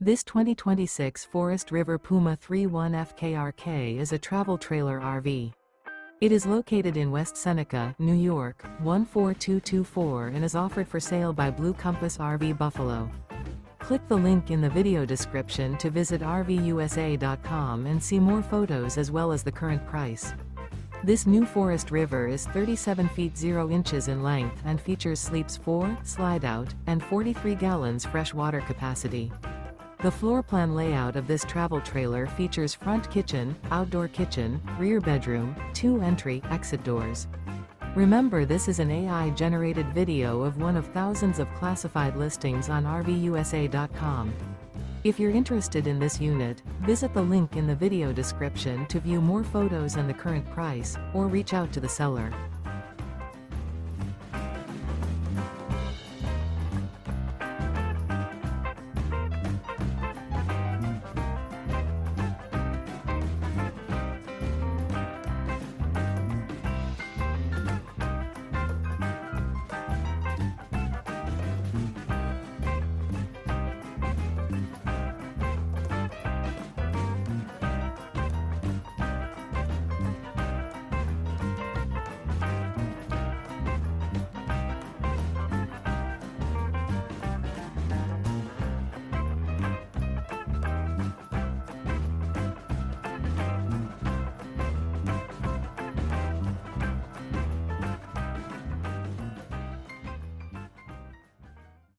This 2026 Forest River Puma 31 FKRK is a travel trailer RV. It is located in West Seneca, New York, 14224 and is offered for sale by Blue Compass RV Buffalo. Click the link in the video description to visit RVUSA.com and see more photos as well as the current price. This new Forest River is 37 feet 0 inches in length and features sleeps 4, slide-out, and 43 gallons fresh water capacity. The floor plan layout of this travel trailer features front kitchen, outdoor kitchen, rear bedroom, 2 entry/exit doors. Remember, this is an AI-generated video of one of thousands of classified listings on RVUSA.com. If you're interested in this unit, visit the link in the video description to view more photos and the current price, or reach out to the seller.